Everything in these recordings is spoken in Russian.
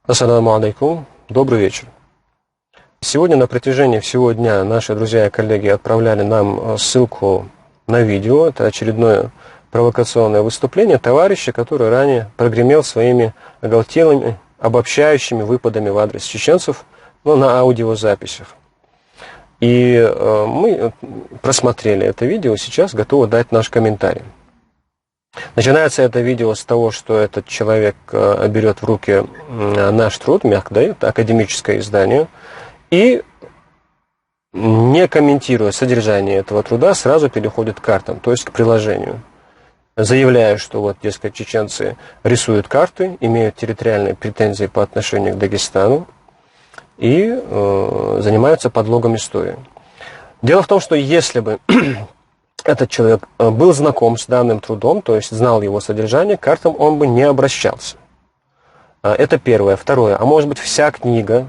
Ассаламу алейкум. Добрый вечер. Сегодня на протяжении всего дня наши друзья и коллеги отправляли нам ссылку на видео. Это очередное провокационное выступление товарища, который ранее прогремел своими оголтелыми, обобщающими выпадами в адрес чеченцев, на аудиозаписях. И мы просмотрели это видео, сейчас готовы дать наш комментарий. Начинается это видео с того, что этот человек берет в руки наш труд, мягко дает, академическое издание, и, не комментируя содержание этого труда, сразу переходит к картам, то есть к приложению, заявляя, что вот, дескать, чеченцы рисуют карты, имеют территориальные претензии по отношению к Дагестану и занимаются подлогом истории. Дело в том, что если бы этот человек был знаком с данным трудом, то есть знал его содержание, к картам он бы не обращался. Это первое. Второе. А может быть, вся книга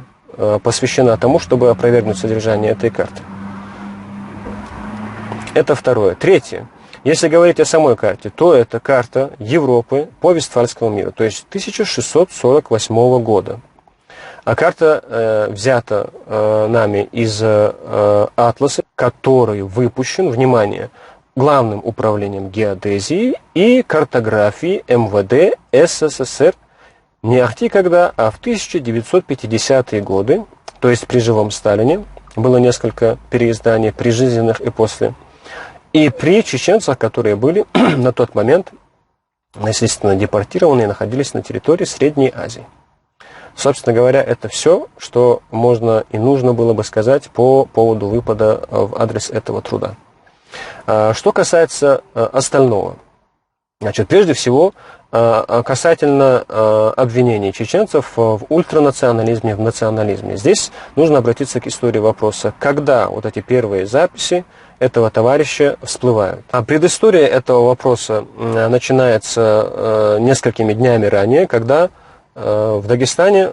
посвящена тому, чтобы опровергнуть содержание этой карты. Это второе. Третье. Если говорить о самой карте, то это карта Европы по Вестфальскому миру, то есть 1648 года. А карта взята нами из атласа, который выпущен, внимание, Главным управлением геодезии и картографии МВД СССР не ахти когда, а в 1950-е годы, то есть при живом Сталине, было несколько переизданий прижизненных и после, и при чеченцах, которые были на тот момент, естественно, депортированы и находились на территории Средней Азии. Собственно говоря, это все, что можно и нужно было бы сказать по поводу выпада в адрес этого труда. Что касается остального. Значит, прежде всего, касательно обвинений чеченцев в ультранационализме, в национализме. Здесь нужно обратиться к истории вопроса, когда вот эти первые записи этого товарища всплывают. А предыстория этого вопроса начинается несколькими днями ранее, когда в Дагестане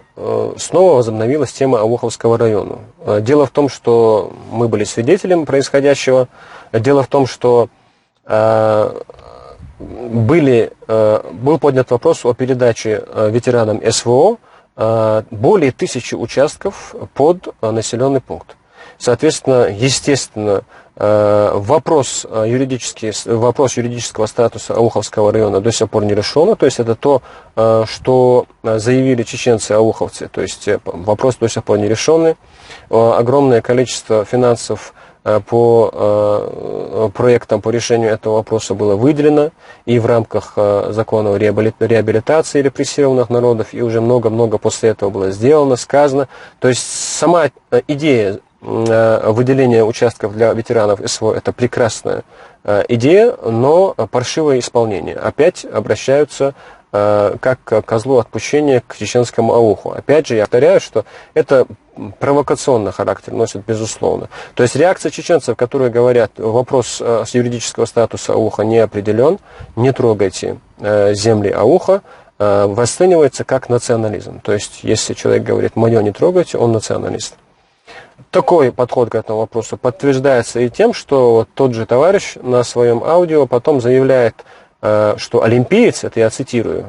снова возобновилась тема Ауховского района. Дело в том, что мы были свидетелем происходящего. Дело в том, что был поднят вопрос о передаче ветеранам СВО более 1000 участков под населенный пункт. Соответственно, естественно, вопрос юридического статуса Ауховского района до сих пор не решен. То есть это то, что заявили чеченцы-ауховцы. То есть вопрос до сих пор не решенный. Огромное количество финансов по проектам по решению этого вопроса было выделено и в рамках закона о реабилитации репрессированных народов, и уже много-много после этого было сделано, сказано. То есть сама идея выделения участков для ветеранов СВО – это прекрасная идея, но паршивое исполнение. Опять обращаются как к козлу отпущения к чеченскому ауху. Опять же, я повторяю, что это провокационный характер носит, безусловно. То есть реакция чеченцев, которые говорят, вопрос с юридического статуса ауха не определен, не трогайте земли ауха, расценивается как национализм. То есть если человек говорит «моё не трогайте», он националист. Такой подход к этому вопросу подтверждается и тем, что вот тот же товарищ на своем аудио потом заявляет, что олимпиец, это я цитирую,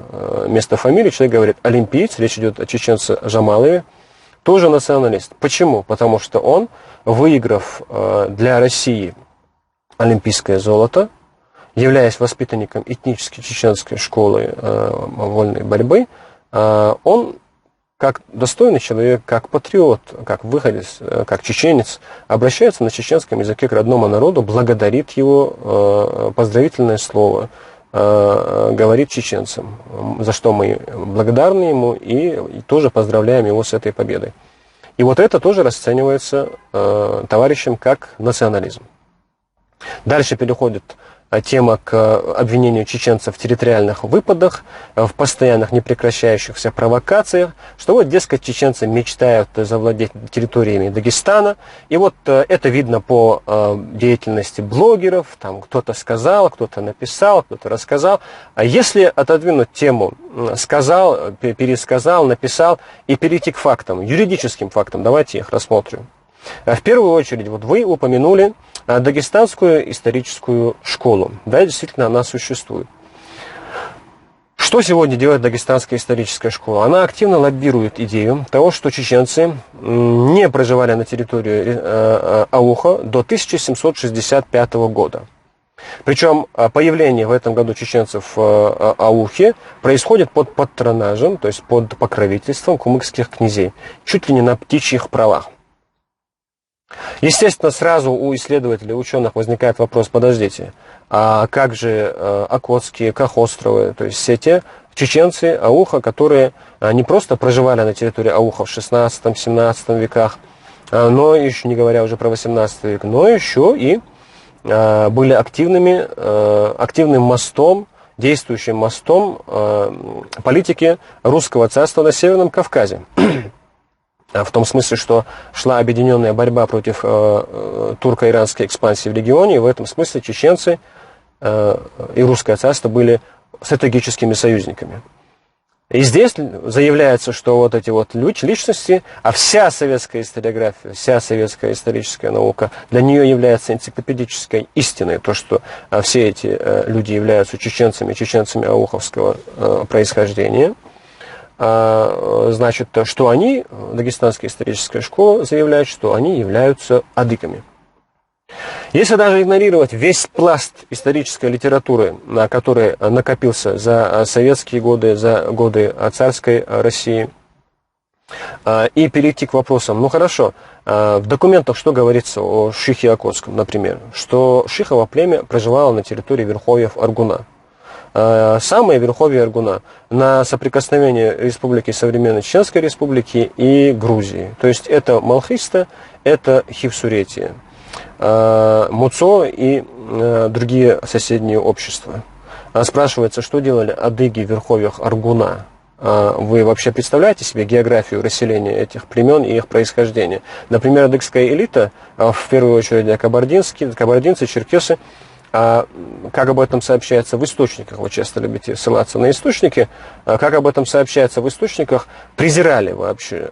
вместо фамилии человек говорит олимпиец, речь идет о чеченце Жамалове, тоже националист. Почему? Потому что он, выиграв для России олимпийское золото, являясь воспитанником этнической чеченской школы вольной борьбы, он как достойный человек, как патриот, как выходец, как чеченец, обращается на чеченском языке к родному народу, благодарит его, поздравительное слово говорит чеченцам, за что мы благодарны ему и тоже поздравляем его с этой победой. И вот это тоже расценивается товарищем как национализм. Дальше переходит тема к обвинению чеченцев в территориальных выпадах, в постоянных непрекращающихся провокациях, что вот, дескать, чеченцы мечтают завладеть территориями Дагестана. И вот это видно по деятельности блогеров, там кто-то сказал, кто-то написал, кто-то рассказал. А если отодвинуть тему сказал, пересказал, написал и перейти к фактам, юридическим фактам, давайте их рассмотрим. В первую очередь, вот вы упомянули Дагестанскую историческую школу. Да, действительно, она существует. Что сегодня делает Дагестанская историческая школа? Она активно лоббирует идею того, что чеченцы не проживали на территории Ауха до 1765 года. Причем появление в этом году чеченцев в Аухе происходит под патронажем, то есть под покровительством кумыкских князей, чуть ли не на птичьих правах. Естественно, сразу у исследователей, ученых возникает вопрос: подождите, а как же Окотские, Кахостровы, то есть все те чеченцы Ауха, которые не просто проживали на территории Ауха в 16-17 веках, но еще не говоря уже про 18 век, но еще и были активным мостом, действующим мостом политики русского царства на Северном Кавказе. В том смысле, что шла объединенная борьба против турко-иранской экспансии в регионе, и в этом смысле чеченцы и русское царство были стратегическими союзниками. И здесь заявляется, что вот эти вот личности, а вся советская историография, вся советская историческая наука для нее является энциклопедической истиной, то, что все эти люди являются чеченцами ауховского происхождения. Значит, что они, Дагестанская историческая школа заявляет, что они являются адыками. Если даже игнорировать весь пласт исторической литературы, который накопился за советские годы, за годы царской России, и перейти к вопросам, ну хорошо, в документах что говорится о Шихе Окотском, например, что Шихово племя проживало на территории верховьев Аргуна. Самое верховье Аргуна на соприкосновении Республики Современной Чеченской Республики и Грузии. То есть это Малхиста, это Хивсуретия, Муцо и другие соседние общества. Спрашивается, что делали адыги в верховьях Аргуна. Вы вообще представляете себе географию расселения этих племен и их происхождения? Например, адыгская элита, в первую очередь кабардинцы, черкесы, как об этом сообщается в источниках, вы часто любите ссылаться на источники, как об этом сообщается в источниках, презирали вообще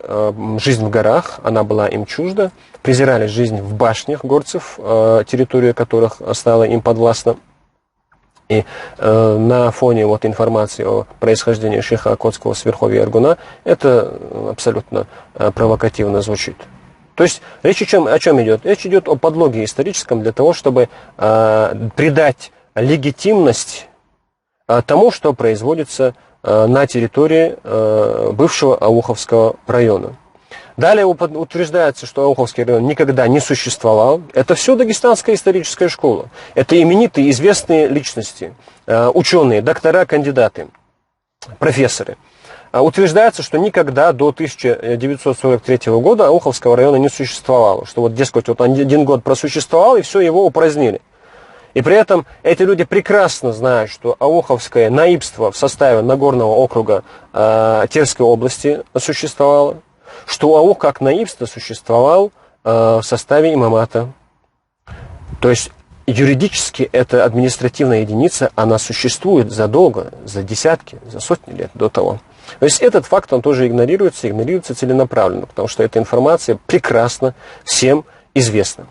жизнь в горах, она была им чужда, презирали жизнь в башнях горцев, территория которых стала им подвластна. И на фоне вот информации о происхождении Шиха Окотского с верховья Аргуна это абсолютно провокативно звучит. То есть речь о чем идет? Речь идет о подлоге историческом для того, чтобы придать легитимность тому, что производится на территории бывшего Ауховского района. Далее утверждается, что Ауховский район никогда не существовал. Это все Дагестанская историческая школа. Это именитые, известные личности, ученые, доктора, кандидаты, профессоры. Утверждается, что никогда до 1943 года Ауховского района не существовало. Что вот, дескать, вот он 1 год просуществовал, и все, его упразднили. И при этом эти люди прекрасно знают, что Ауховское наибство в составе Нагорного округа Терской области существовало, что Аух как наибство существовал в составе имамата. То есть юридически эта административная единица, она существует задолго, за десятки, за сотни лет до того. То есть этот факт, он тоже игнорируется целенаправленно, потому что эта информация прекрасно всем известна.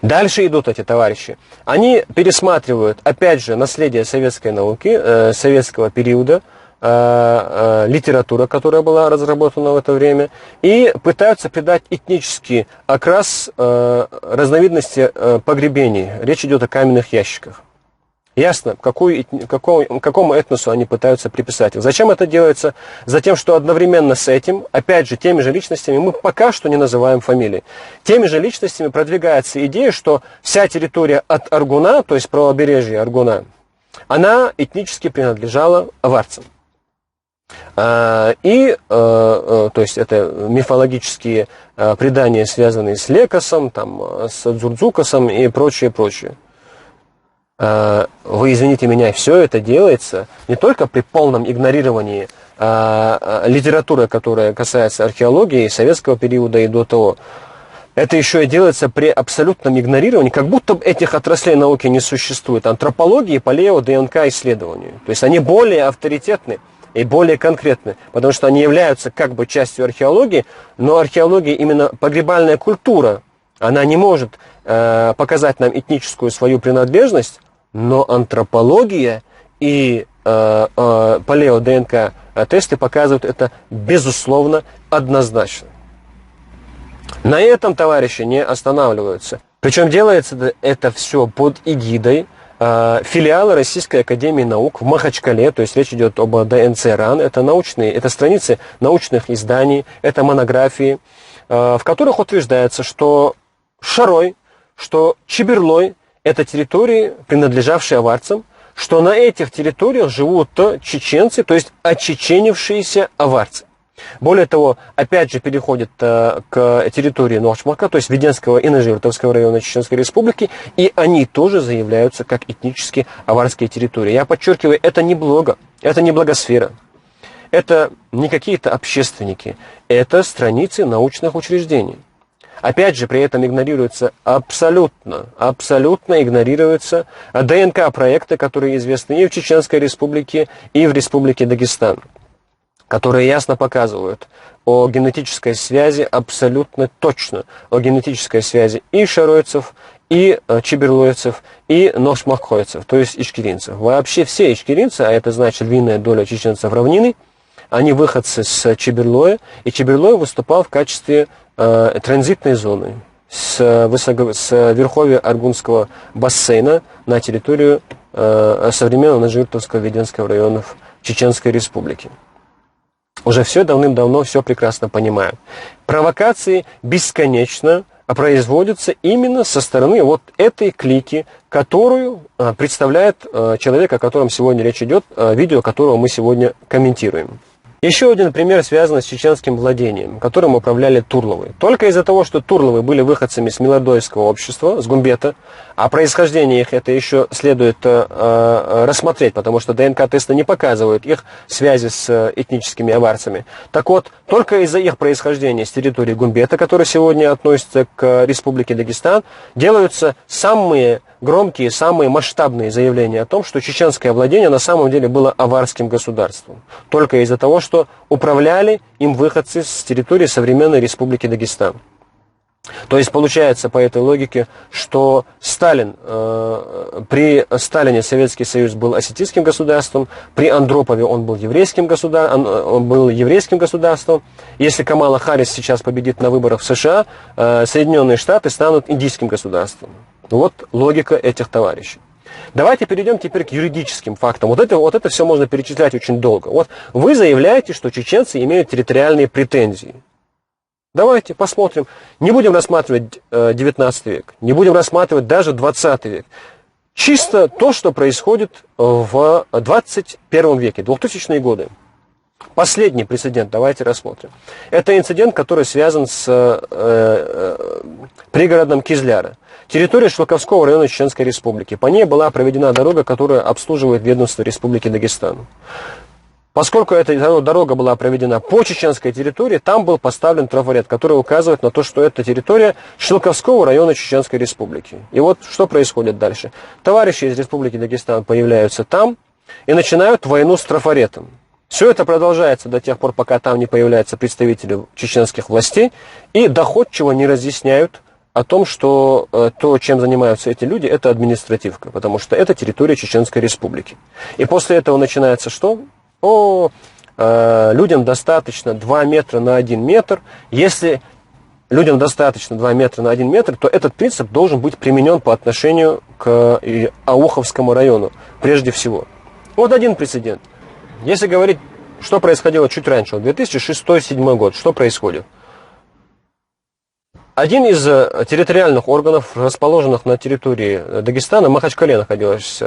Дальше идут эти товарищи. Они пересматривают, опять же, наследие советской науки, советского периода, литература, которая была разработана в это время, и пытаются придать этнический окрас разновидности погребений. Речь идет о каменных ящиках. Ясно, какому этносу они пытаются приписать. Зачем это делается? Затем, что одновременно с этим, опять же, теми же личностями, мы пока что не называем фамилии, теми же личностями продвигается идея, что вся территория от Аргуна, то есть правобережье Аргуна, она этнически принадлежала аварцам. То есть это мифологические предания, связанные с Лекосом, там, с Дзурдзукосом и прочее. Вы извините меня, все это делается не только при полном игнорировании литературы, которая касается археологии советского периода и до того. Это еще и делается при абсолютном игнорировании, как будто этих отраслей науки не существует. Антропологии, палео, ДНК исследованию. То есть они более авторитетны и более конкретны, потому что они являются как бы частью археологии, но археология, именно погребальная культура, она не может показать нам этническую свою принадлежность, но антропология и палео-ДНК-тесты показывают это безусловно однозначно. На этом товарищи не останавливаются. Причем делается это все под эгидой филиала Российской Академии Наук в Махачкале, то есть речь идет об ДНЦ РАН, это страницы научных изданий, это монографии, в которых утверждается, что Шарой, что Чеберлой – это территории, принадлежавшие аварцам, что на этих территориях живут чеченцы, то есть очеченившиеся аварцы. Более того, опять же переходит к территории Норшмака, то есть Веденского и Нажиртовского района Чеченской Республики, и они тоже заявляются как этнически аварские территории. Я подчеркиваю, это не блого, это не благосфера, это не какие-то общественники, это страницы научных учреждений. Опять же, при этом игнорируются абсолютно игнорируются ДНК-проекты, которые известны и в Чеченской Республике, и в Республике Дагестан, которые ясно показывают о генетической связи абсолютно точно, о генетической связи и шаройцев, и чеберлойцев, и ношмахойцев, то есть ичкеринцев. Вообще все ичкеринцы, а это значит львиная доля чеченцев равнины, они выходцы с Чеберлоя, и Чеберлой выступал в качестве транзитной зоны с верховья Аргунского бассейна на территорию современного Нажиртовского Веденского районов Чеченской Республики. Уже все давным-давно все прекрасно понимают. Провокации бесконечно производятся именно со стороны вот этой клики, которую представляет человек, о котором сегодня речь идет, видео которого мы сегодня комментируем. Еще один пример связан с чеченским владением, которым управляли Турловы. Только из-за того, что Турловы были выходцами с Милордойского общества, с Гумбета, а происхождение их это еще следует рассмотреть, потому что ДНК-тесты не показывают их связи с этническими аварцами. Так вот, только из-за их происхождения с территории Гумбета, который сегодня относится к Республике Дагестан, делаются самые громкие, самые масштабные заявления о том, что чеченское владение на самом деле было аварским государством. Только из-за того, что управляли им выходцы с территории современной Республики Дагестан. То есть получается по этой логике, что при Сталине Советский Союз был осетинским государством, при Андропове он был еврейским государством. Если Камала Харрис сейчас победит на выборах в США, Соединенные Штаты станут индийским государством. Вот логика этих товарищей. Давайте перейдем теперь к юридическим фактам. Вот это все можно перечислять очень долго. Вот вы заявляете, что чеченцы имеют территориальные претензии. Давайте посмотрим. Не будем рассматривать 19 век, не будем рассматривать даже 20 век. Чисто то, что происходит в 21 веке, 2000-е годы. Последний прецедент, давайте рассмотрим. Это инцидент, который связан с пригородом Кизляра. Территория Шлаковского района Чеченской Республики. По ней была проведена дорога, которая обслуживает ведомство Республики Дагестан. Поскольку эта дорога была проведена по чеченской территории, там был поставлен трафарет, который указывает на то, что это территория Шлаковского района Чеченской Республики. И вот что происходит дальше. Товарищи из Республики Дагестан появляются там и начинают войну с трафаретом. Все это продолжается до тех пор, пока там не появляются представители чеченских властей и доходчиво не разъясняют о том, что то, чем занимаются эти люди, это административка, потому что это территория Чеченской Республики. И после этого начинается что? Людям достаточно 2 метра на 1 метр. Если людям достаточно 2 метра на 1 метр, то этот принцип должен быть применен по отношению к Ауховскому району, прежде всего. Вот один прецедент. Если говорить, что происходило чуть раньше, 2006-2007 год, что происходит? Один из территориальных органов, расположенных на территории Дагестана, в Махачкале находилась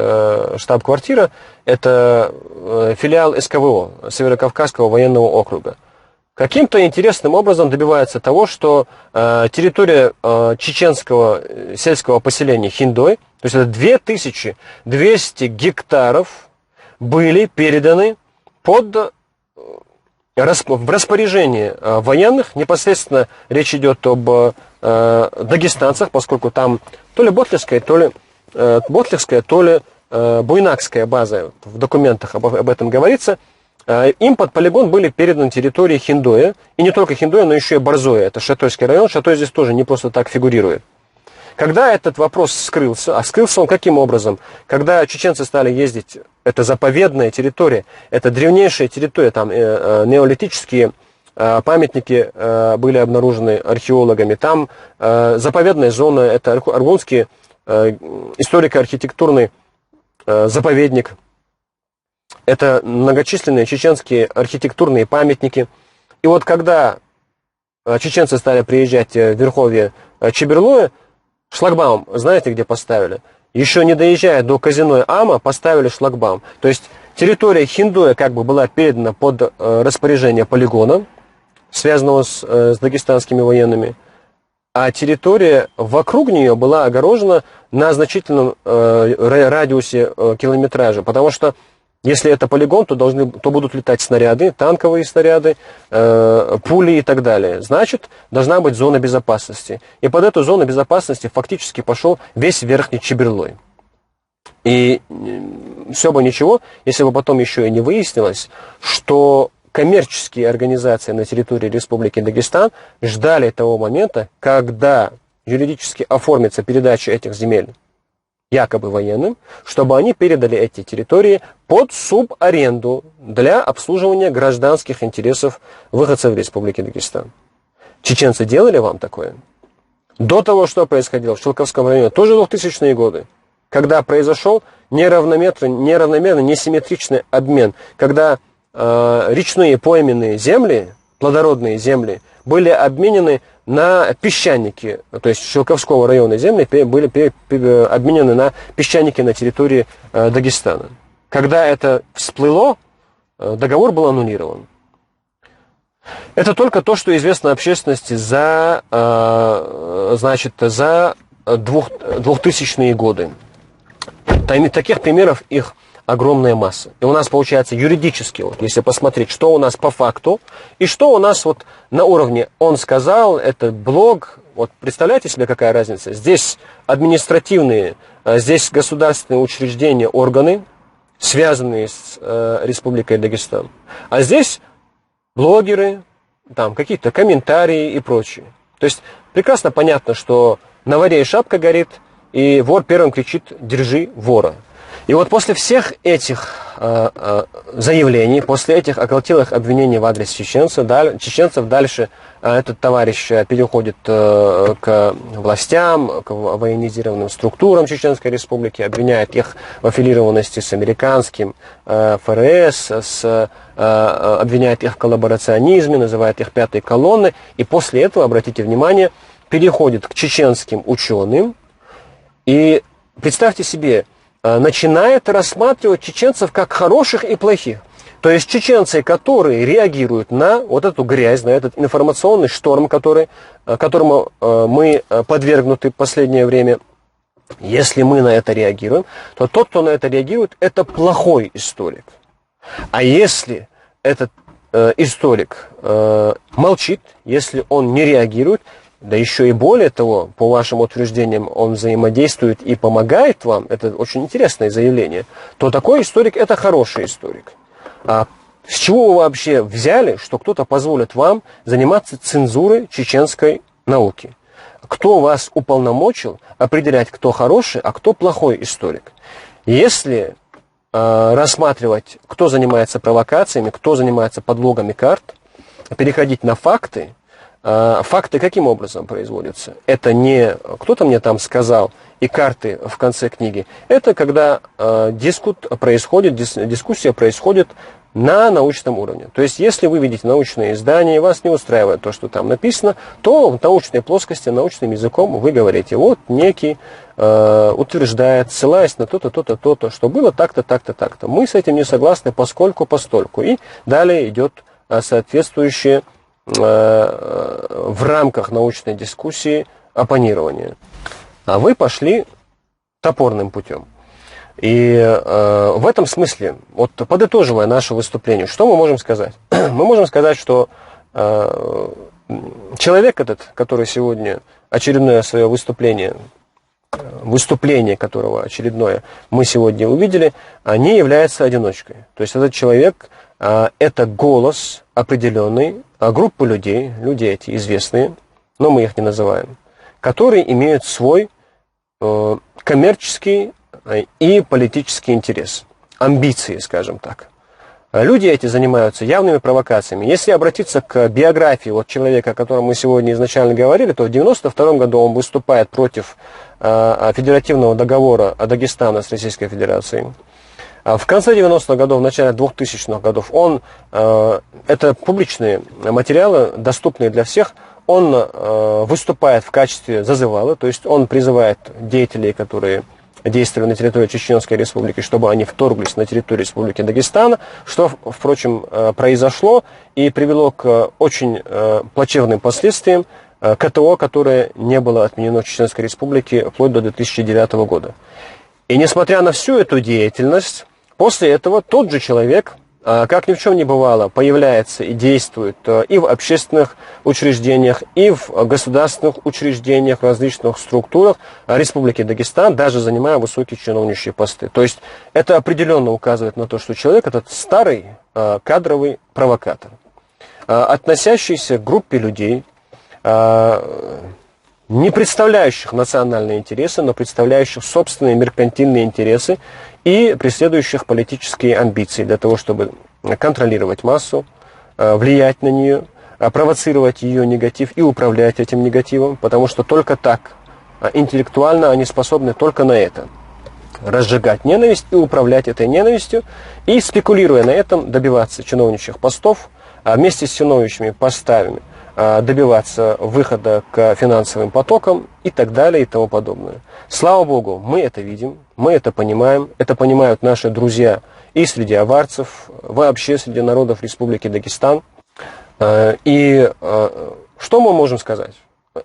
штаб-квартира, это филиал СКВО, Северокавказского военного округа. Каким-то интересным образом добивается того, что территория чеченского сельского поселения Хиндой, то есть это 2200 гектаров, были переданы в распоряжение военных. Непосредственно речь идет об дагестанцах, поскольку там то ли Ботлихская, то ли Буйнакская база, в документах об этом говорится. Им под полигон были переданы территории Хиндоя, и не только Хиндоя, но еще и Борзоя, это Шатойский район. Шатой здесь тоже не просто так фигурирует. Когда этот вопрос скрылся, а скрылся он каким образом? Когда чеченцы стали ездить, это заповедная территория, это древнейшая территория, там неолитические памятники были обнаружены археологами, там заповедная зона, это Аргунский историко-архитектурный заповедник, это многочисленные чеченские архитектурные памятники. И вот когда чеченцы стали приезжать в верховье Чеберлоя, шлагбаум, знаете, где поставили? Еще не доезжая до казино Ама, поставили шлагбаум. То есть территория Хиндуя как бы была передана под распоряжение полигона, связанного с дагестанскими военными, а территория вокруг нее была огорожена на значительном радиусе километража, потому что если это полигон, то будут летать снаряды, танковые снаряды, пули и так далее. Значит, должна быть зона безопасности. И под эту зону безопасности фактически пошел весь верхний Чеберлой. И все бы ничего, если бы потом еще и не выяснилось, что коммерческие организации на территории Республики Дагестан ждали того момента, когда юридически оформится передача этих земель якобы военным, чтобы они передали эти территории под субаренду для обслуживания гражданских интересов выходцев Республики Дагестан. Чеченцы делали вам такое? До того, что происходило в Шелковском районе, тоже 2000-е годы, когда произошел неравномерный, несимметричный обмен, когда речные пойменные земли, плодородные земли, были обменены на песчаники, то есть Шелковского района земли были обменены на песчаники на территории Дагестана. Когда это всплыло, договор был аннулирован. Это только то, что известно общественности за 2000-е годы. Таких примеров их огромная масса. И у нас получается юридически, вот, если посмотреть, что у нас по факту, и что у нас вот на уровне «он сказал», это блог, вот представляете себе, какая разница? Здесь административные, здесь государственные учреждения, органы, связанные с Республикой Дагестан. А здесь блогеры, там какие-то комментарии и прочее. То есть прекрасно понятно, что на воре и шапка горит, и вор первым кричит «держи вора». И вот после всех этих заявлений, после этих оголтелых обвинений в адрес чеченцев дальше этот товарищ переходит к властям, к военизированным структурам Чеченской Республики, обвиняет их в аффилированности с американским ФРС, обвиняет их в коллаборационизме, называет их пятой колонной, и после этого, обратите внимание, переходит к чеченским ученым, и представьте себе, начинает рассматривать чеченцев как хороших и плохих. То есть чеченцы, которые реагируют на вот эту грязь, на этот информационный шторм, которому мы подвергнуты в последнее время, если мы на это реагируем, то тот, кто на это реагирует, это плохой историк. А если этот историк молчит, если он не реагирует, да еще и более того, по вашим утверждениям, он взаимодействует и помогает вам, это очень интересное заявление, то такой историк – это хороший историк. А с чего вы вообще взяли, что кто-то позволит вам заниматься цензурой чеченской науки? Кто вас уполномочил определять, кто хороший, а кто плохой историк? Если рассматривать, кто занимается провокациями, кто занимается подлогами карт, переходить на факты, факты каким образом производятся? Это не кто-то мне там сказал, и карты в конце книги. Это когда дискуссия происходит на научном уровне. То есть, если вы видите научное издание, и вас не устраивает то, что там написано, то в научной плоскости, научным языком вы говорите, вот некий утверждает, ссылаясь на то-то, то-то, то-то, что было так-то, так-то, так-то. Мы с этим не согласны, поскольку, постольку. И далее идет соответствующее в рамках научной дискуссии оппонирование. А вы пошли топорным путем. И в этом смысле, вот подытоживая наше выступление, что мы можем сказать? Мы можем сказать, что человек этот, который сегодня очередное свое выступление которого очередное мы сегодня увидели, не является одиночкой. То есть этот человек это голос определенной группы людей, люди эти известные, но мы их не называем, которые имеют свой коммерческий и политический интерес, амбиции, скажем так. Люди эти занимаются явными провокациями. Если обратиться к биографии вот человека, о котором мы сегодня изначально говорили, то в 1992 году он выступает против федеративного договора Дагестана с Российской Федерацией. В конце 90-х годов, в начале 2000-х годов, это публичные материалы, доступные для всех, он выступает в качестве зазывала, то есть он призывает деятелей, которые действовали на территории Чеченской Республики, чтобы они вторглись на территорию Республики Дагестана, что, впрочем, произошло и привело к очень плачевным последствиям КТО, которое не было отменено в Чеченской Республике вплоть до 2009 года. И несмотря на всю эту деятельность, после этого тот же человек, как ни в чем не бывало, появляется и действует и в общественных учреждениях, и в государственных учреждениях, в различных структурах Республики Дагестан, даже занимая высокие чиновничьи посты. То есть это определенно указывает на то, что человек этот старый кадровый провокатор, относящийся к группе людей, не представляющих национальные интересы, но представляющих собственные меркантильные интересы и преследующих политические амбиции для того, чтобы контролировать массу, влиять на нее, провоцировать ее негатив и управлять этим негативом, потому что только так, интеллектуально они способны только на это. Разжигать ненависть и управлять этой ненавистью, и, спекулируя на этом, добиваться чиновничьих постов, вместе с чиновничьими постами добиваться выхода к финансовым потокам и так далее и тому подобное. Слава Богу, мы это видим, мы это понимают наши друзья и среди аварцев, вообще среди народов Республики Дагестан. И что мы можем сказать?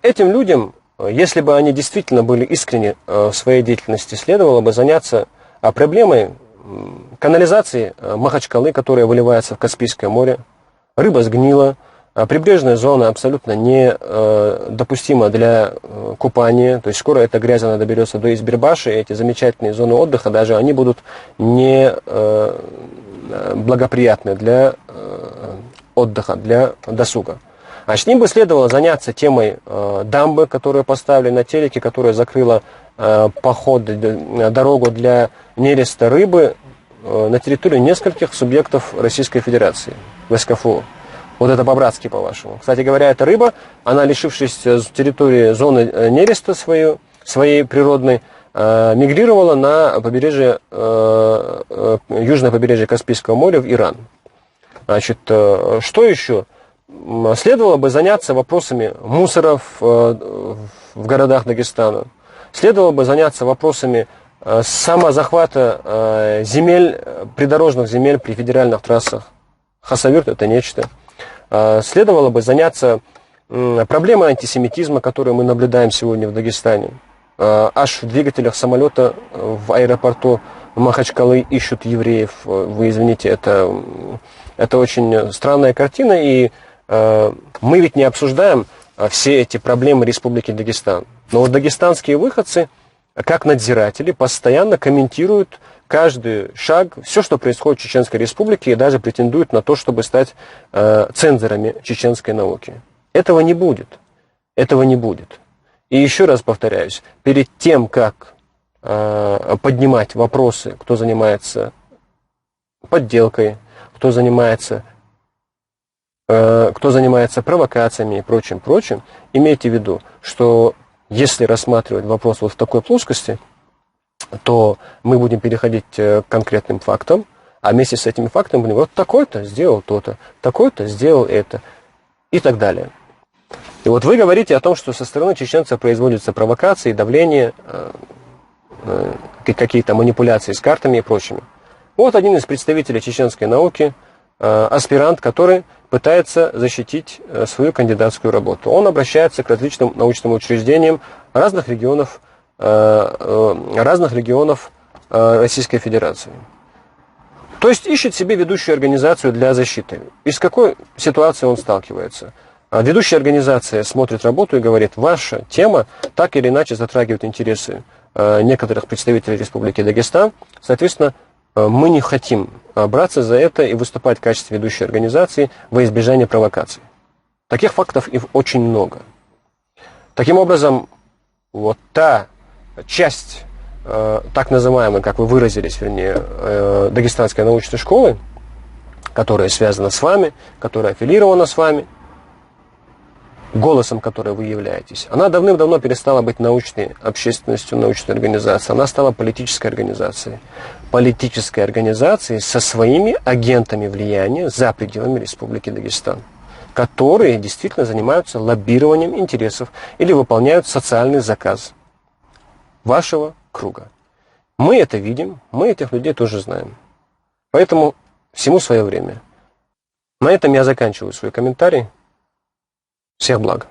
Этим людям, если бы они действительно были искренни в своей деятельности, следовало бы заняться проблемой канализации Махачкалы, которая выливается в Каспийское море. Рыба сгнила. Прибрежная зона абсолютно недопустима для купания, то есть скоро эта грязь она доберется до Избербаши, и эти замечательные зоны отдыха, даже они будут не благоприятны для отдыха, для досуга. Значит, им бы следовало заняться темой дамбы, которую поставили на телеке, которая закрыла дорогу для нереста рыбы на территории нескольких субъектов Российской Федерации, в СКФУ. Вот это по-братски, по-вашему. Кстати говоря, эта рыба, она, лишившись территории зоны нереста своей природной, мигрировала на побережье, южное побережье Каспийского моря в Иран. Значит, что еще? Следовало бы заняться вопросами мусоров в городах Дагестана. Следовало бы заняться вопросами самозахвата земель, придорожных земель при федеральных трассах. Хасавюрт – это нечто. Следовало бы заняться проблемой антисемитизма, которую мы наблюдаем сегодня в Дагестане. Аж в двигателях самолета в аэропорту Махачкалы ищут евреев. Вы извините, это очень странная картина, и мы ведь не обсуждаем все эти проблемы Республики Дагестан. Но вот дагестанские выходцы, как надзиратели, постоянно комментируют каждый шаг, все, что происходит в Чеченской Республике, и даже претендуют на то, чтобы стать цензорами чеченской науки. Этого не будет. Этого не будет. И еще раз повторяюсь, перед тем, как поднимать вопросы, кто занимается подделкой, кто занимается провокациями и прочим, имейте в виду, что если рассматривать вопрос вот в такой плоскости, то мы будем переходить к конкретным фактам, а вместе с этими фактами будем, вот такой-то сделал то-то, такой-то сделал это и так далее. И вот вы говорите о том, что со стороны чеченцев производятся провокации, давление, какие-то манипуляции с картами и прочими. Вот один из представителей чеченской науки, аспирант, который пытается защитить свою кандидатскую работу. Он обращается к различным научным учреждениям разных регионов Российской Федерации. То есть ищет себе ведущую организацию для защиты. И с какой ситуацией он сталкивается? Ведущая организация смотрит работу и говорит, ваша тема так или иначе затрагивает интересы некоторых представителей Республики Дагестан. Соответственно, мы не хотим браться за это и выступать в качестве ведущей организации во избежание провокаций. Таких фактов их очень много. Таким образом, вот та часть так называемой, как вы выразились, вернее, Дагестанской научной школы, которая связана с вами, которая аффилирована с вами, голосом которой вы являетесь, она давным-давно перестала быть научной общественностью, научной организацией. Она стала политической организацией. Политической организацией со своими агентами влияния за пределами Республики Дагестан, которые действительно занимаются лоббированием интересов или выполняют социальный заказ вашего круга. Мы это видим, мы этих людей тоже знаем. Поэтому всему свое время. На этом я заканчиваю свой комментарий. Всех благ.